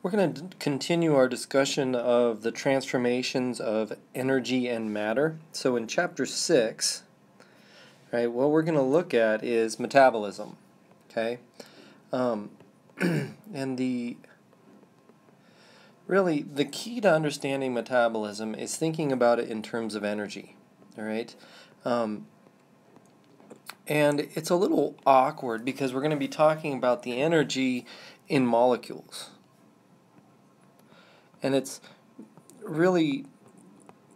We're going to continue our discussion of the transformations of energy and matter. So in chapter 6, right, what we're going to look at is metabolism, okay? And the key to understanding metabolism is thinking about it in terms of energy, all right? And it's a little awkward because we're going to be talking about the energy in molecules. And it's really,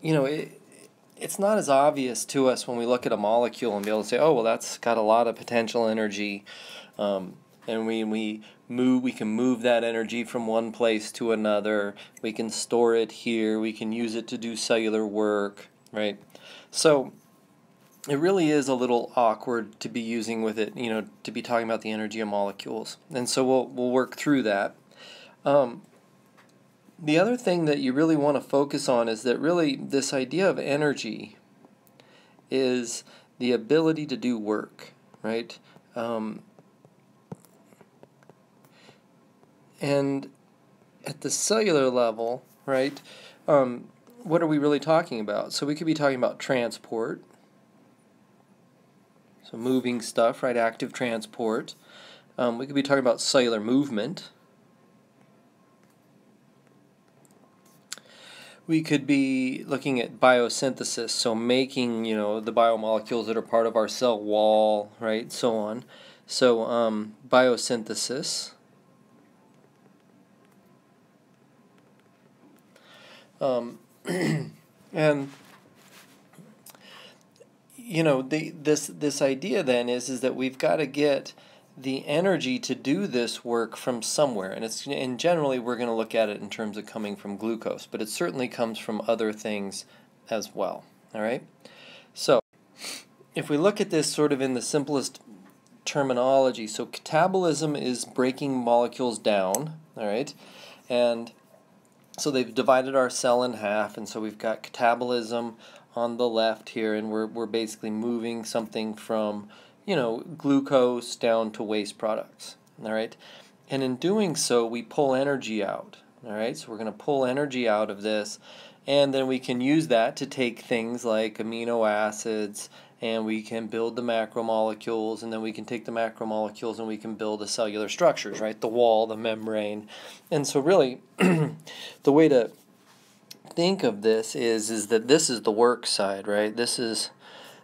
it's not as obvious to us when we look at a molecule and be able to say, oh, well, that's got a lot of potential energy, and we can move that energy from one place to another. We can store it here. We can use it to do cellular work, right? So it really is a little awkward to be using with it, to be talking about the energy of molecules. And so we'll work through that. The other thing that you really want to focus on is that really this idea of energy is the ability to do work, right? And at the cellular level, right, what are we really talking about? So we could be talking about transport, so moving stuff, right, active transport. We could be talking about cellular movement. We could be looking at biosynthesis, so making, the biomolecules that are part of our cell wall, right, so on. So biosynthesis. And this idea then is that we've got to get the energy to do this work from somewhere, and generally we're going to look at it in terms of coming from glucose, but it certainly comes from other things as well. All right. So if we look at this sort of in the simplest terminology, so catabolism is breaking molecules down. All right, and so they've divided our cell in half, and so we've got catabolism on the left here, and we're basically moving something from glucose down to waste products, all right? And in doing so, we pull energy out, all right? So we're going to pull energy out of this, and then we can use that to take things like amino acids, and we can build the macromolecules, and then we can take the macromolecules and we can build the cellular structures, right? The wall, the membrane. And so really, the way to think of this is that this is the work side, right? This is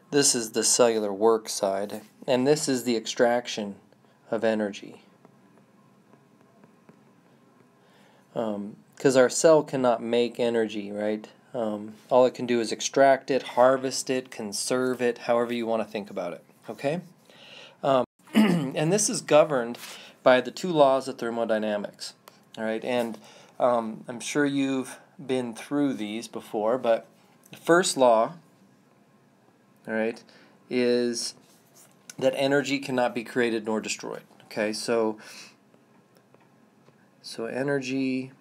the cellular work side, and this is the extraction of energy. Because our cell cannot make energy, right? All it can do is extract it, harvest it, conserve it, however you want to think about it, okay? And this is governed by the two laws of thermodynamics, all right? And I'm sure you've been through these before, but the first law, all right, is that energy cannot be created nor destroyed. Okay, so energy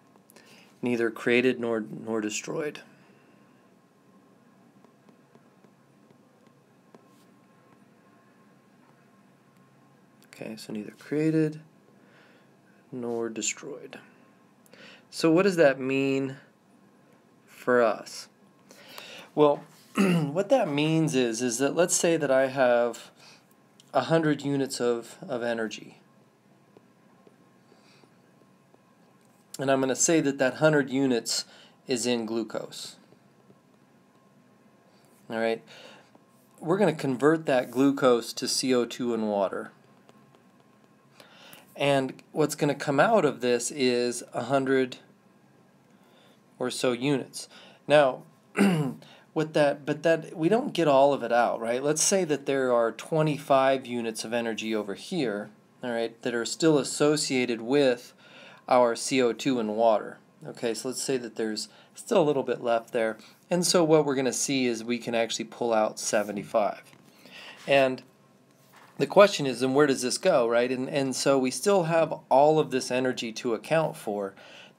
neither created nor destroyed. Okay, so neither created nor destroyed. So what does that mean for us? Well, what that means is that let's say that I have 100 units of energy. And I'm going to say that 100 units is in glucose. All right. We're going to convert that glucose to CO2 and water. And what's going to come out of this is 100 or so units. Now, but we don't get all of it out, right? Let's say that there are 25 units of energy over here, all right, that are still associated with our CO2 and water. Okay, so let's say that there's still a little bit left there. And so what we're going to see is we can actually pull out 75. And the question is, then where does this go, right? And so we still have all of this energy to account for.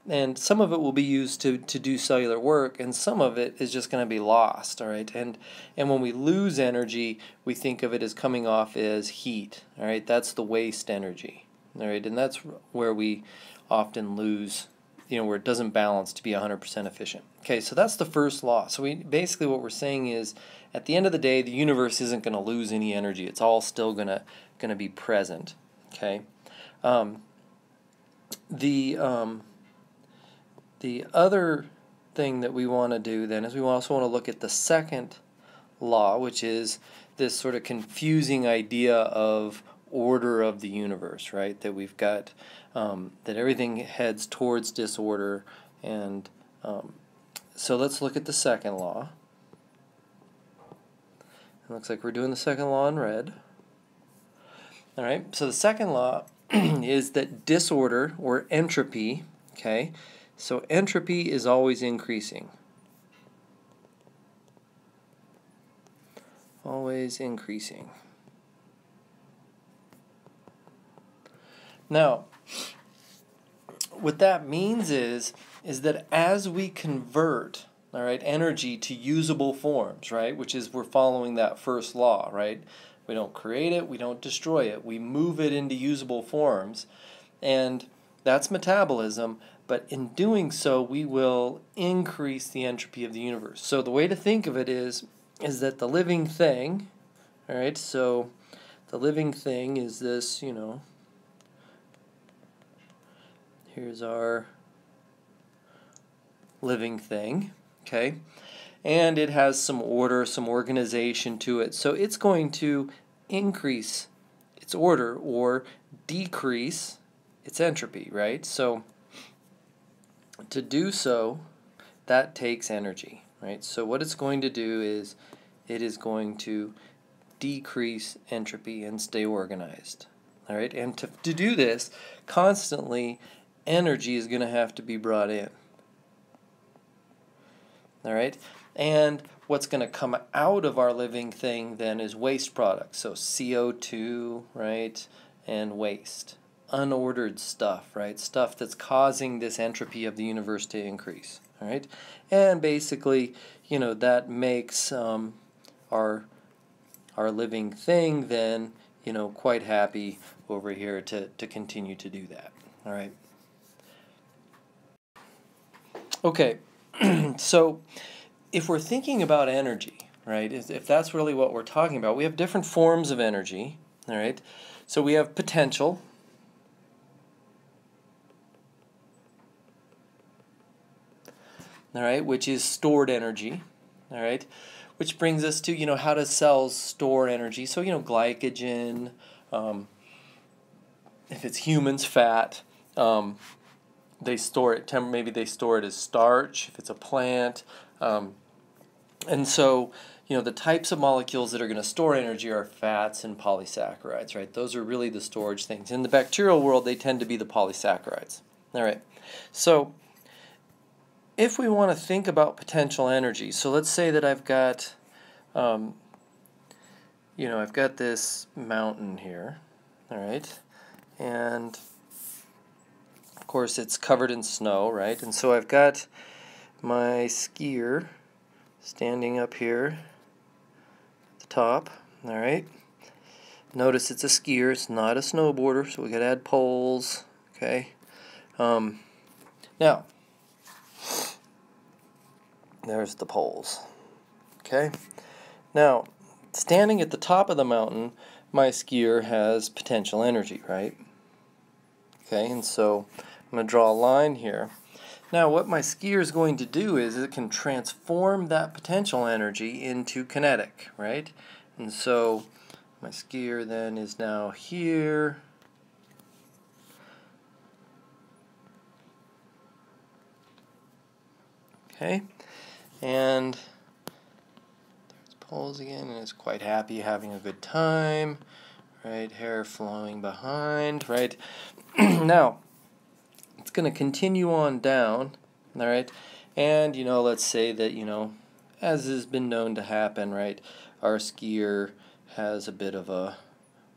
And some of it will be used to do cellular work, and some of it is just going to be lost, all right? And when we lose energy, we think of it as coming off as heat, all right? That's the waste energy, all right? And that's where we often lose where it doesn't balance to be 100% efficient. Okay, so that's the first law. So basically what we're saying is, at the end of the day, the universe isn't going to lose any energy. It's all still going to be present. Okay. The other thing that we want to do then is we also want to look at the second law, which is this sort of confusing idea of order of the universe, right? That we've got that everything heads towards disorder, and so let's look at the second law. It looks like we're doing the second law in red. All right, so the second law is that disorder, or entropy, okay, so entropy is always increasing. Always increasing. Now, what that means is that as we convert, all right, energy to usable forms, right, which is we're following that first law, right? We don't create it, we don't destroy it, we move it into usable forms, and that's metabolism, but in doing so we will increase the entropy of the universe. So the way to think of it is that the living thing, all right, so the living thing is this, here's our living thing, okay? And it has some order, some organization to it. So it's going to increase its order or decrease its entropy, right? So to do so, that takes energy, right? So what it's going to do is it is going to decrease entropy and stay organized, all right? And to do this, constantly energy is going to have to be brought in, all right? And what's going to come out of our living thing then is waste products, so CO2, right, and waste. Unordered stuff, right, stuff that's causing this entropy of the universe to increase, all right? And basically, that makes our living thing then, quite happy over here to continue to do that, all right? Okay, so if we're thinking about energy, right, if that's really what we're talking about, we have different forms of energy, all right? So we have potential, all right, which is stored energy, all right, which brings us to, how do cells store energy? So, glycogen, if it's humans, fat, they store it, maybe they store it as starch if it's a plant, and so, the types of molecules that are going to store energy are fats and polysaccharides, right? Those are really the storage things. In the bacterial world, they tend to be the polysaccharides, all right? So if we want to think about potential energy, so let's say that I've got, I've got this mountain here, all right? And of course it's covered in snow, right? And so I've got my skier standing up here at the top, all right? Notice it's a skier, it's not a snowboarder, so we got to add poles, okay? Now, there's the poles, okay? Now, standing at the top of the mountain, my skier has potential energy, right? Okay, and so I'm going to draw a line here. Now, what my skier is going to do is it can transform that potential energy into kinetic, right? And so my skier then is now here. Okay, and there's poles again, and it's quite happy, having a good time, right? Hair flowing behind, right? Now, it's going to continue on down, all right? And, let's say that, as has been known to happen, right, our skier has a bit of a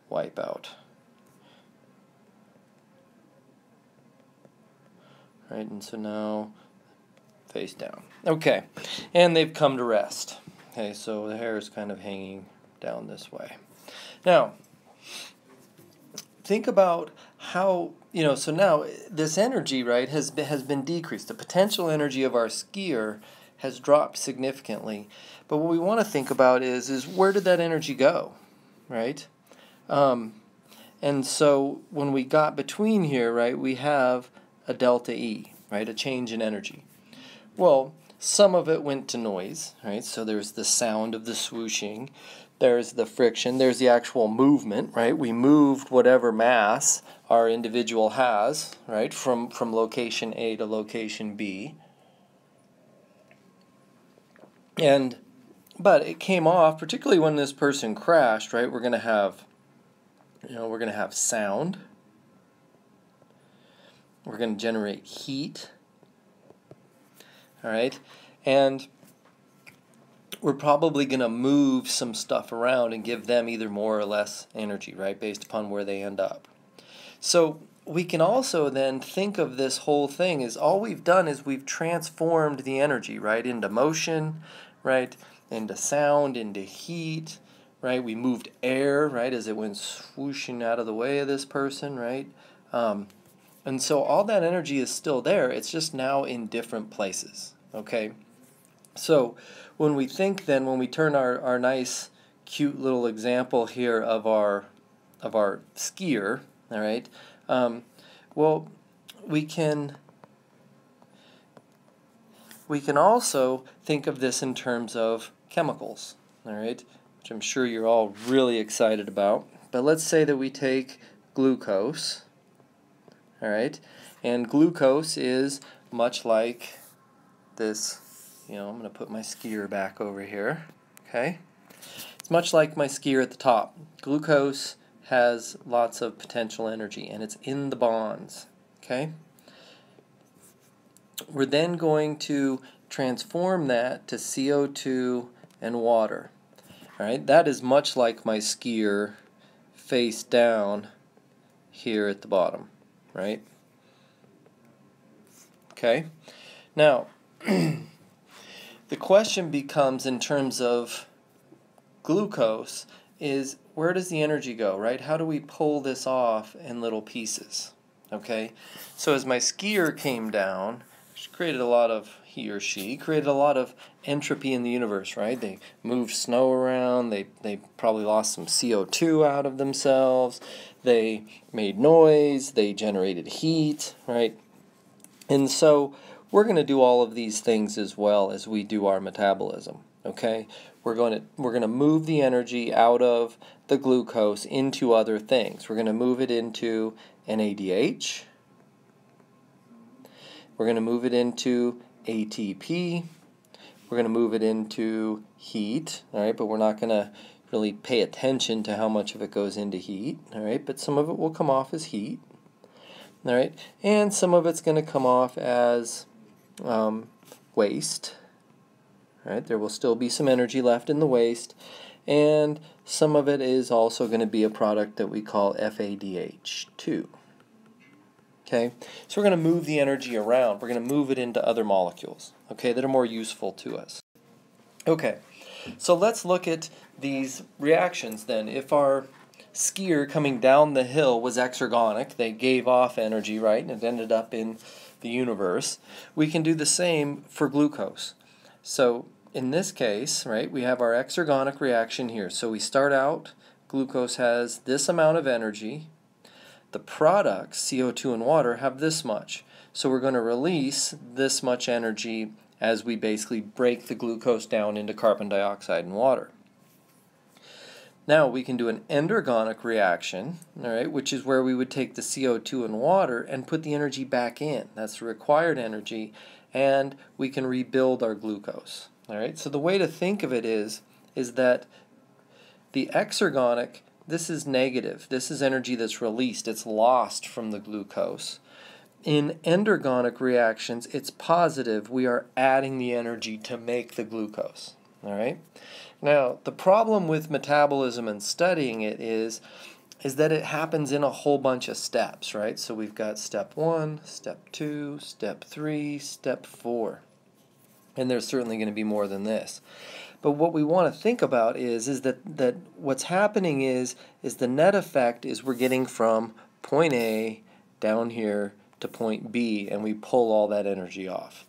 wipeout. Right, and so now face down. Okay, and they've come to rest. Okay, so the hair is kind of hanging down this way. Now, think about how so now this energy, right, has been decreased. The potential energy of our skier has dropped significantly. But what we want to think about is where did that energy go, right? And so when we got between here, right, we have a delta E, right, a change in energy. Well, some of it went to noise, right? So there's the sound of the swooshing, there's the friction, there's the actual movement, right? We moved whatever mass our individual has, right, from location A to location B. But it came off, particularly when this person crashed, right? We're going to have, we're going to have sound. We're going to generate heat. All right? And we're probably going to move some stuff around and give them either more or less energy, right, based upon where they end up. So we can also then think of this whole thing as all we've done is we've transformed the energy, right, into motion, right, into sound, into heat, right? We moved air, right, as it went swooshing out of the way of this person, right? And so all that energy is still there. It's just now in different places, okay? So when we think then, when we turn our nice, cute little example here of our skier, all right, well, we can also think of this in terms of chemicals, all right, which I'm sure you're all really excited about. But let's say that we take glucose, all right, and glucose is much like this. I'm going to put my skier back over here, okay? It's much like my skier at the top. Glucose has lots of potential energy, and it's in the bonds, okay? We're then going to transform that to CO2 and water, all right? That is much like my skier face down here at the bottom, right? Okay? Now, the question becomes, in terms of glucose, is where does the energy go, right? How do we pull this off in little pieces? Okay? So as my skier came down, he or she created a lot of entropy in the universe, right? They moved snow around, they probably lost some CO2 out of themselves, they made noise, they generated heat, right? And so we're going to do all of these things as well as we do our metabolism, okay? We're going to move the energy out of the glucose into other things. We're going to move it into NADH. We're going to move it into ATP. We're going to move it into heat, all right? But we're not going to really pay attention to how much of it goes into heat, all right? But some of it will come off as heat, all right? And some of it's going to come off as waste, all right? There will still be some energy left in the waste, and some of it is also going to be a product that we call FADH2. Okay, so we're going to move the energy around. We're going to move it into other molecules, okay, that are more useful to us. Okay, so let's look at these reactions then. If our skier coming down the hill was exergonic, they gave off energy, right, and it ended up in the universe, we can do the same for glucose. So in this case, right, we have our exergonic reaction here. So we start out, glucose has this amount of energy. The products, CO2 and water, have this much. So we're going to release this much energy as we basically break the glucose down into carbon dioxide and water. Now we can do an endergonic reaction, all right, which is where we would take the CO2 and water and put the energy back in. That's the required energy, and we can rebuild our glucose. All right. So the way to think of it is that the exergonic, this is negative. This is energy that's released. It's lost from the glucose. In endergonic reactions, it's positive. We are adding the energy to make the glucose. All right. Now, the problem with metabolism and studying it is that it happens in a whole bunch of steps, right? So we've got step 1, step 2, step 3, step 4. And there's certainly going to be more than this. But what we want to think about is that what's happening is the net effect is we're getting from point A down here to point B, and we pull all that energy off.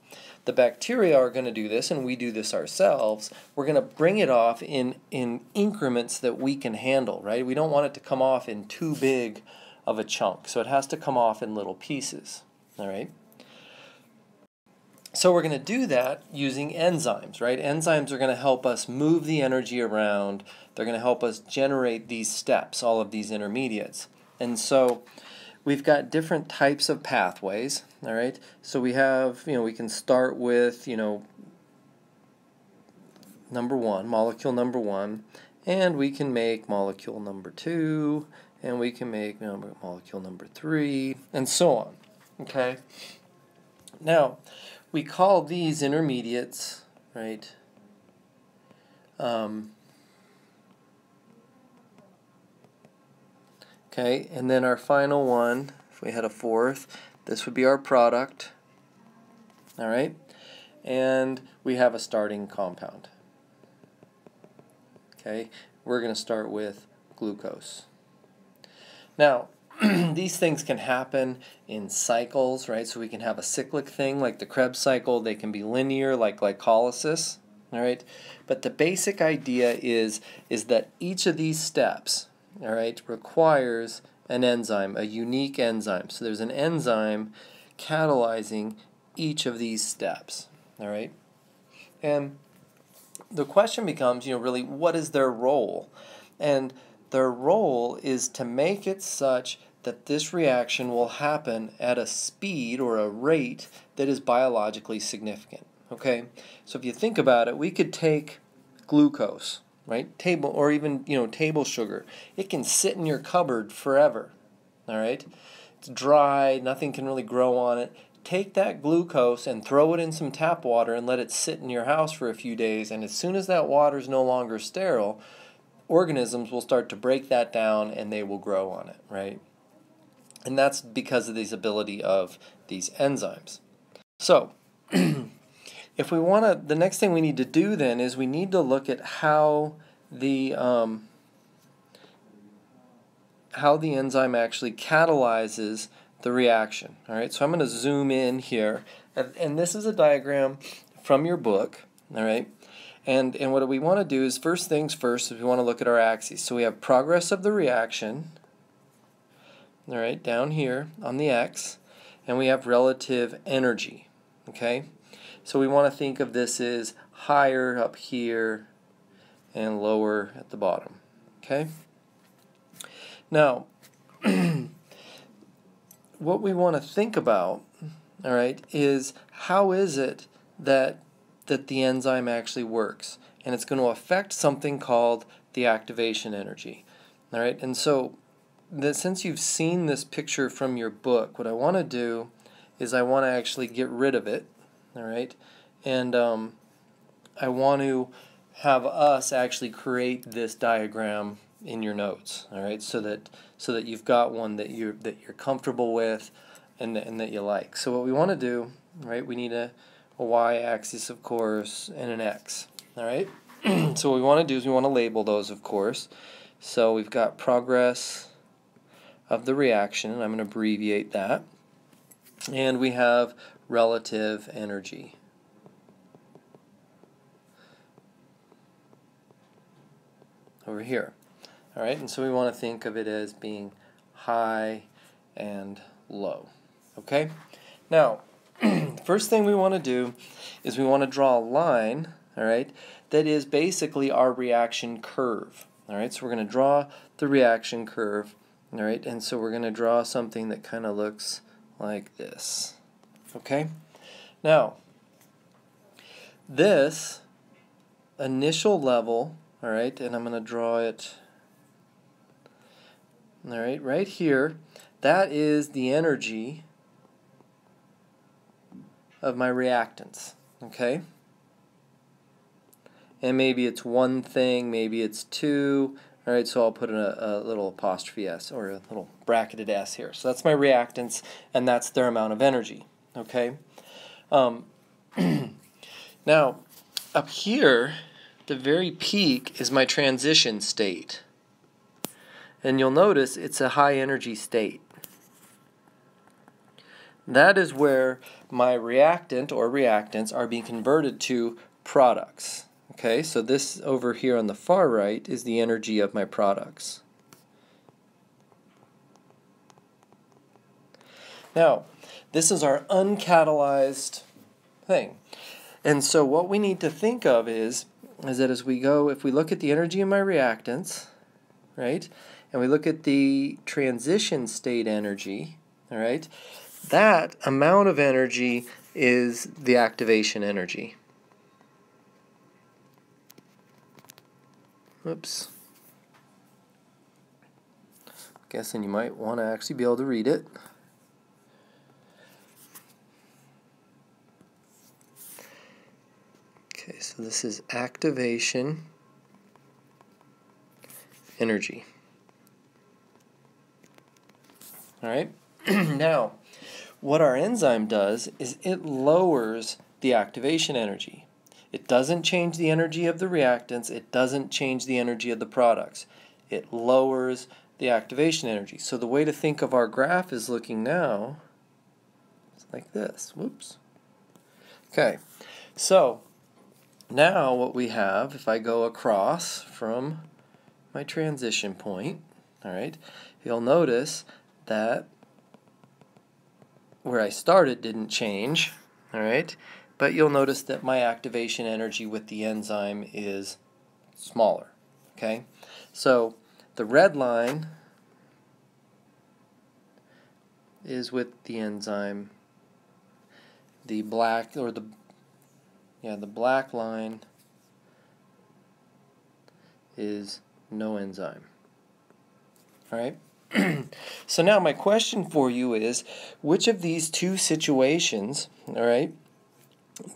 The bacteria are going to do this, and we do this ourselves. We're going to bring it off in increments that we can handle, right? We don't want it to come off in too big of a chunk, so it has to come off in little pieces, all right? So we're going to do that using enzymes, right? Enzymes are going to help us move the energy around. They're going to help us generate these steps, all of these intermediates. And so we've got different types of pathways, all right? So we have, we can start with, number one, molecule number one, and we can make molecule number two, and we can make molecule number three, and so on, okay? Now, we call these intermediates, right? Okay, and then our final one, if we had a fourth, this would be our product, all right? And we have a starting compound. Okay, we're going to start with glucose. Now, these things can happen in cycles, right? So we can have a cyclic thing like the Krebs cycle. They can be linear like glycolysis, all right? But the basic idea is that each of these steps, all right, requires an enzyme, a unique enzyme. So there's an enzyme catalyzing each of these steps, all right? And the question becomes, really, what is their role? And their role is to make it such that this reaction will happen at a speed or a rate that is biologically significant, okay? So if you think about it, we could take glucose, right? Or even, table sugar. It can sit in your cupboard forever, all right? It's dry, nothing can really grow on it. Take that glucose and throw it in some tap water and let it sit in your house for a few days, and as soon as that water is no longer sterile, organisms will start to break that down and they will grow on it, right? And that's because of this ability of these enzymes. So, if we want to, the next thing we need to do then is we need to look at how the enzyme actually catalyzes the reaction. All right, so I'm going to zoom in here, and this is a diagram from your book. All right, and what we want to do is, first things first, is we want to look at our axes. So we have progress of the reaction, all right, down here on the x, and we have relative energy. Okay, so we want to think of this as higher up here and lower at the bottom. Okay, now what we want to think about, all right, is how is it that the enzyme actually works, and it's going to affect something called the activation energy. All right, and so since you've seen this picture from your book, what I want to do is I want to actually get rid of it, all right, and I want to have us actually create this diagram in your notes, all right, so that you've got one that you're comfortable with and that you like. So what we want to do, right, we need a y-axis, of course, and an x, all right? So what we want to do is we want to label those, of course. So we've got progress of the reaction, and I'm going to abbreviate that. And we have relative energy. Over here. All right, and so we want to think of it as being high and low. Okay? Now, first thing we want to do is we want to draw a line, all right, that is basically our reaction curve. All right, so we're going to draw the reaction curve, all right, and so we're going to draw something that kind of looks like this. Okay? Now, this initial level, all right, and I'm going to draw it, all right, right here, that is the energy of my reactants, okay? And maybe it's one thing, maybe it's two, all right, so I'll put a little apostrophe S or a little bracketed S here. So that's my reactants, and that's their amount of energy, okay? Now, up here, the very peak is my transition state. And you'll notice it's a high energy state. that is where my reactant or reactants are being converted to products. Okay, so this over here on the far right is the energy of my products. Now, this is our uncatalyzed thing. And so what we need to think of is that as we go, if we look at the energy of my reactants, right, and we look at the transition state energy, all right, that amount of energy is the activation energy. Oops. Guessing you might want to actually be able to read it. Okay, so this is activation energy. All right. Now, what our enzyme does is it lowers the activation energy. It doesn't change the energy of the reactants. It doesn't change the energy of the products. It lowers the activation energy. So the way to think of our graph is looking now it's like this. Whoops. Okay. So now what we have, if I go across from my transition point, all right, you'll notice that where I started didn't change, all right, but you'll notice that my activation energy with the enzyme is smaller, okay? So the red line is with the enzyme. The black, or the black line is no enzyme, all right? So now my question for you is, which of these two situations, all right,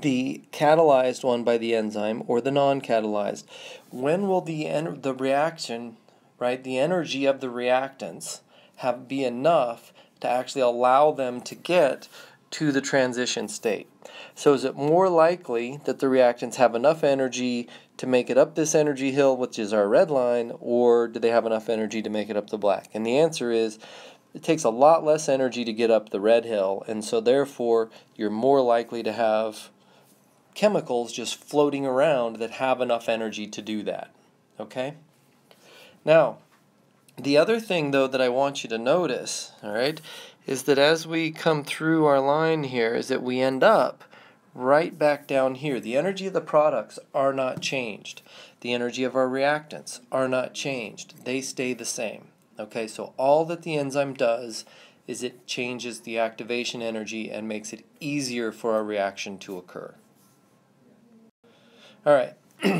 the catalyzed one by the enzyme or the non-catalyzed, when will the reaction, right, the energy of the reactants be enough to actually allow them to get to the transition state? So is it more likely that the reactants have enough energy to make it up this energy hill, which is our red line, or do they have enough energy to make it up the black? And the answer is it takes a lot less energy to get up the red hill, and so therefore you're more likely to have chemicals just floating around that have enough energy to do that. Okay? Now, the other thing, though, that I want you to notice, all right, is that as we come through our line here, is that we end up right back down here. The energy of the products are not changed. The energy of our reactants are not changed. They stay the same. Okay, so all that the enzyme does is it changes the activation energy and makes it easier for our reaction to occur. All right,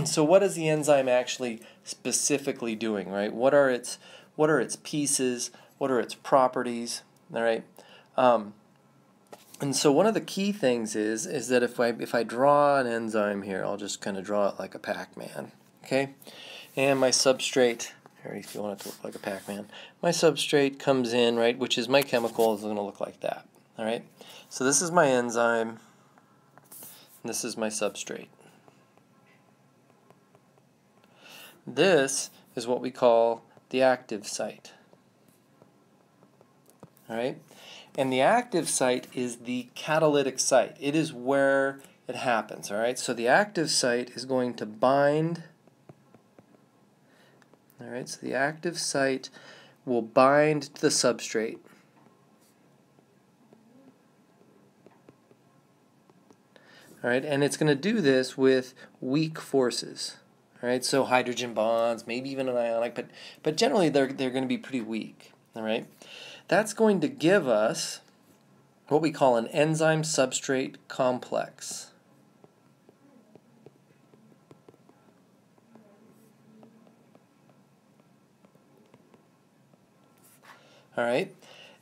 so what is the enzyme actually specifically doing, right? What are its pieces? What are its properties? All right. And so one of the key things is that if I draw an enzyme here, I'll just kind of draw it like a Pac-Man, okay? And my substrate, or if you want it to look like a Pac-Man, my substrate comes in, right, which is my chemical, is going to look like that, all right? So this is my enzyme, and this is my substrate. This is what we call the active site, all right? And the active site is the catalytic site. It is where it happens, all right? So the active site is going to bind, all right? So the active site will bind to the substrate. All right, and it's going to do this with weak forces. All right, so hydrogen bonds, maybe even an ionic, but generally they're going to be pretty weak. All right. That's going to give us what we call an enzyme substrate complex. All right,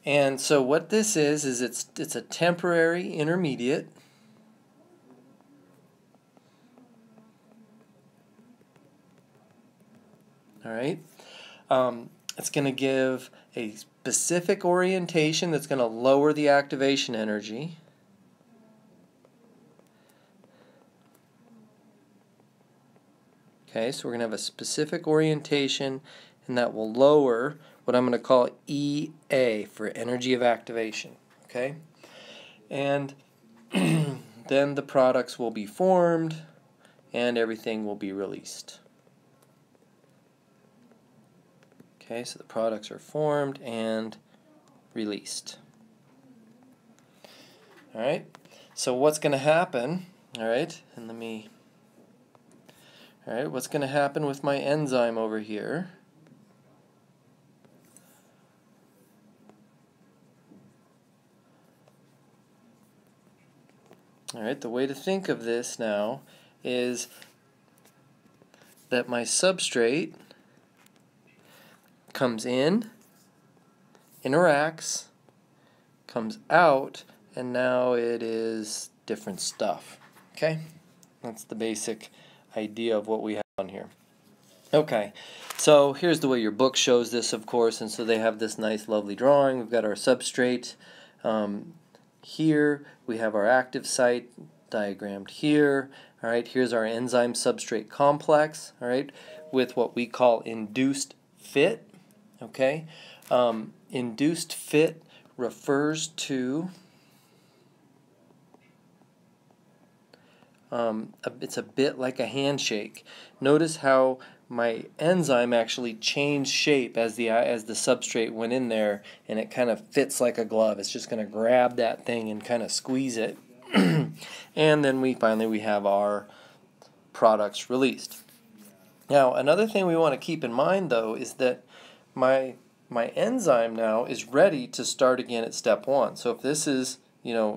and so what this is it's a temporary intermediate. All right, it's going to give a specific orientation that's going to lower the activation energy. Okay, so we're going to have a specific orientation, and that will lower what I'm going to call EA for energy of activation. Okay, and then the products will be formed and everything will be released. Okay, so the products are formed and released. All right, so what's going to happen, all right, and what's going to happen with my enzyme over here? All right, the way to think of this now is that my substrate comes in, interacts, comes out, and now it is different stuff. Okay? That's the basic idea of what we have on here. Okay, so here's the way your book shows this, of course, and so they have this nice, lovely drawing. We've got our substrate here. We have our active site diagrammed here. All right, here's our enzyme substrate complex, all right, with what we call induced fit. Okay, induced fit refers to it's a bit like a handshake. Notice how my enzyme actually changed shape as the substrate went in there, and it kind of fits like a glove. It's just going to grab that thing and kind of squeeze it, and then we have our products released. Now, another thing we want to keep in mind, though, is that my enzyme now is ready to start again at step 1. So if this is,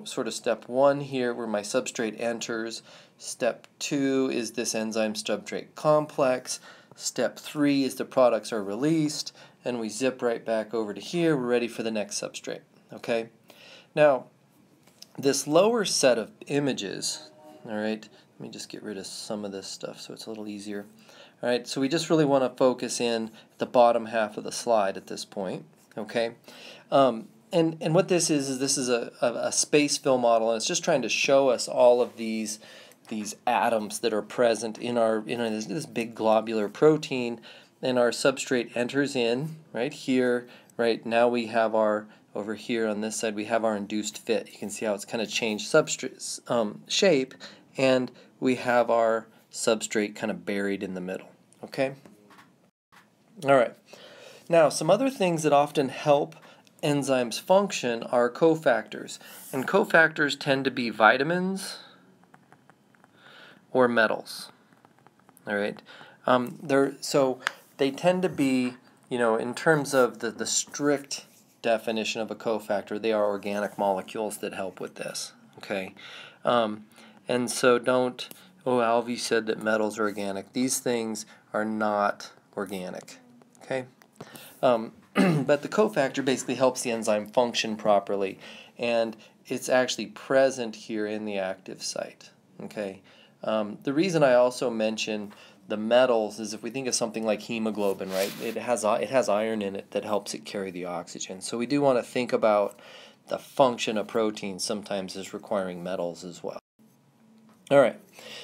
sort of step 1 here where my substrate enters, step 2 is this enzyme substrate complex, step 3 is the products are released, and we zip right back over to here. We're ready for the next substrate. Okay? Now, this lower set of images, all right, let me just get rid of some of this stuff so it's a little easier. All right, so we just really want to focus in at the bottom half of the slide at this point, okay? And what this is this is a space fill model, and it's just trying to show us all of these atoms that are present in this big globular protein, and our substrate enters in right here. Right now we have our, over here on this side, we have our induced fit. You can see how it's kind of changed substrate shape, and we have our substrate kind of buried in the middle. Okay? All right. Now, some other things that often help enzymes function are cofactors. And cofactors tend to be vitamins or metals. All right? So they tend to be, in terms of the strict definition of a cofactor, they are organic molecules that help with this. Okay? And so don't, oh, Alvy said that metals are organic. These things are not organic. Okay? But the cofactor basically helps the enzyme function properly, and it's actually present here in the active site. Okay? The reason I also mention the metals is if we think of something like hemoglobin, right? It has iron in it that helps it carry the oxygen. So we do want to think about the function of proteins sometimes as requiring metals as well. All right,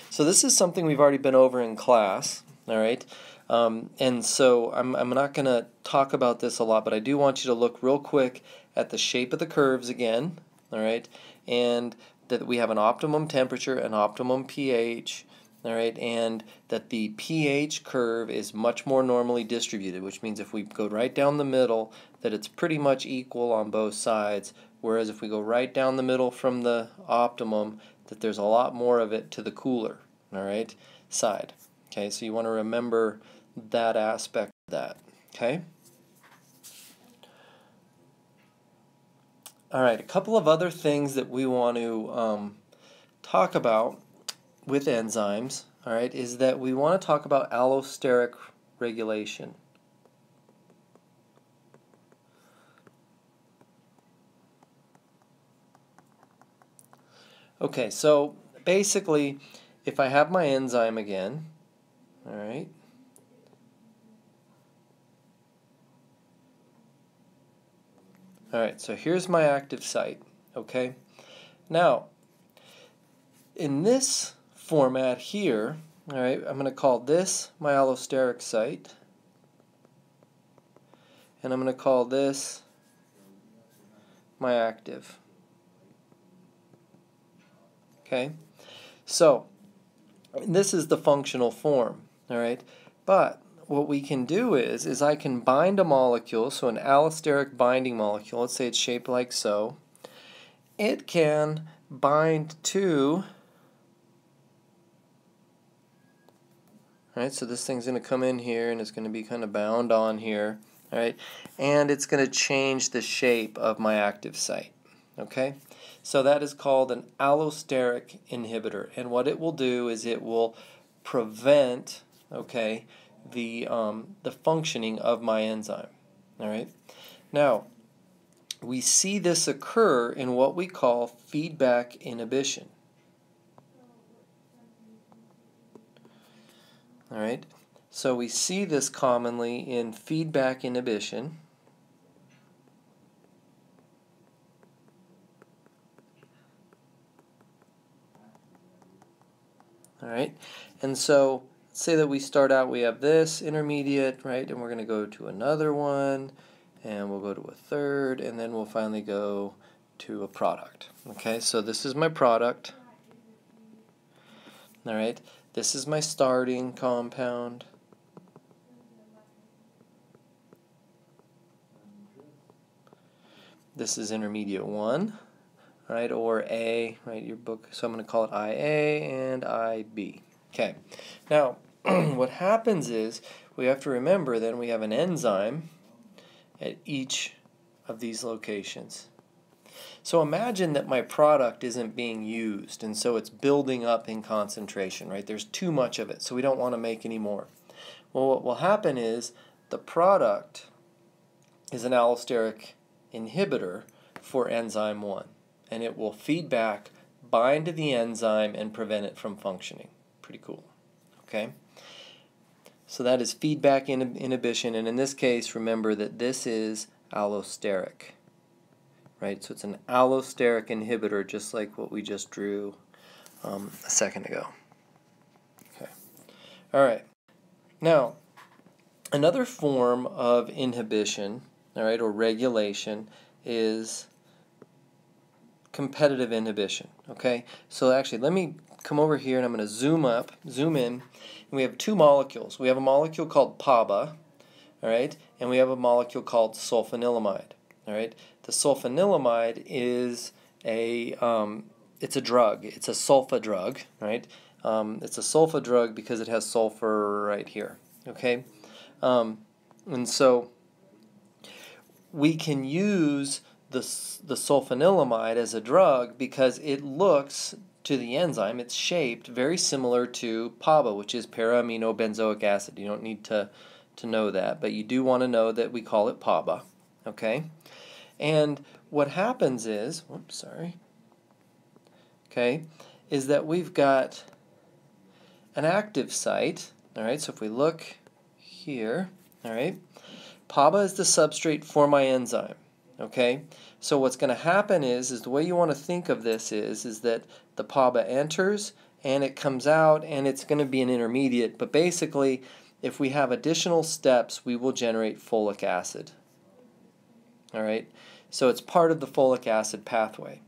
so this is something we've already been over in class, all right? And so I'm not going to talk about this a lot, but I do want you to look real quick at the shape of the curves again, all right? And that we have an optimum temperature, an optimum pH, all right? And that the pH curve is much more normally distributed, which means if we go right down the middle, that it's pretty much equal on both sides, whereas if we go right down the middle from the optimum, that there's a lot more of it to the cooler, all right, side. Okay, so you want to remember that aspect of that, okay? All right, a couple of other things that we want to talk about with enzymes, all right, is that we want to talk about allosteric regulation. Okay, so basically, if I have my enzyme again, all right, so here's my active site, okay? Now, in this format here, all right, I'm going to call this my allosteric site, and I'm going to call this my active. Okay? So, this is the functional form, all right? But what we can do is I can bind a molecule, so an allosteric binding molecule, let's say it's shaped like so. It can bind to, all right, so this thing's going to come in here and it's going to be kind of bound on here, all right? And it's going to change the shape of my active site, okay? So that is called an allosteric inhibitor, and what it will do is it will prevent, okay, the functioning of my enzyme. All right. Now, we see this occur in what we call feedback inhibition. All right. So we see this commonly in feedback inhibition. All right, and so let's say that we start out, we have this intermediate, right, and we're going to go to another one, and we'll go to a third, and then we'll finally go to a product. Okay, so this is my product. All right, this is my starting compound. This is intermediate 1. Right, or A, right, your book, so I'm going to call it IA and IB. Okay, now what happens is we have to remember then we have an enzyme at each of these locations. So imagine that my product isn't being used, and so it's building up in concentration, right? There's too much of it, so we don't want to make any more. Well, what will happen is the product is an allosteric inhibitor for enzyme 1. And it will feedback, bind to the enzyme, and prevent it from functioning. Pretty cool. Okay? So that is feedback inhibition, and in this case, remember that this is allosteric. Right? So it's an allosteric inhibitor, just like what we just drew a second ago. Okay. All right. Now, another form of inhibition, all right, or regulation, is competitive inhibition. Okay, so actually let me come over here and I'm going to zoom in, and we have two molecules. We have a molecule called PABA, all right, and we have a molecule called sulfanilamide. All right, the sulfanilamide is it's a drug. It's a sulfa drug, right? It's a sulfa drug because it has sulfur right here. Okay, and so we can use the sulfanilamide as a drug because it looks to the enzyme, it's shaped very similar to PABA, which is para-aminobenzoic acid. You don't need to know that, but you do want to know that we call it PABA. Okay? And what happens is, is that we've got an active site. All right, so if we look here, all right, PABA is the substrate for my enzyme. Okay, so what's going to happen is the way you want to think of this is that the PABA enters and it comes out and it's going to be an intermediate, but basically if we have additional steps we will generate folic acid. All right, so it's part of the folic acid pathway.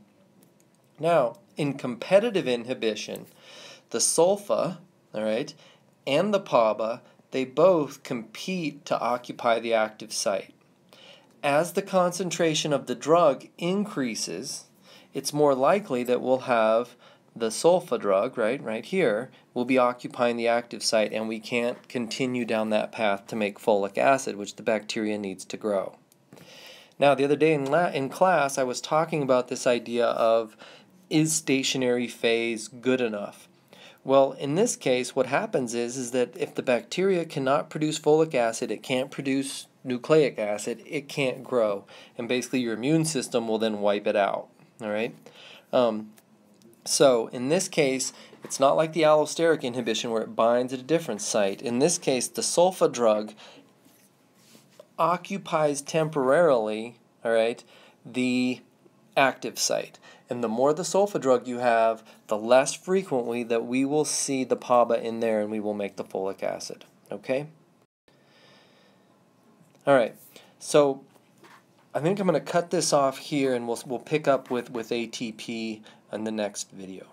Now, in competitive inhibition, the sulfa, all right, and the PABA, they both compete to occupy the active site. As the concentration of the drug increases, it's more likely that we'll have the sulfa drug, right here, will be occupying the active site, and we can't continue down that path to make folic acid, which the bacteria needs to grow. Now, the other day in class, I was talking about this idea of, is stationary phase good enough? Well, in this case, what happens is that if the bacteria cannot produce folic acid, it can't produce nucleic acid, it can't grow. And basically your immune system will then wipe it out. All right? So in this case, it's not like the allosteric inhibition where it binds at a different site. In this case, the sulfa drug occupies temporarily, all right, the active site. And the more the sulfa drug you have, the less frequently that we will see the PABA in there and we will make the folic acid. Okay? All right, so I think I'm going to cut this off here and we'll pick up with ATP in the next video.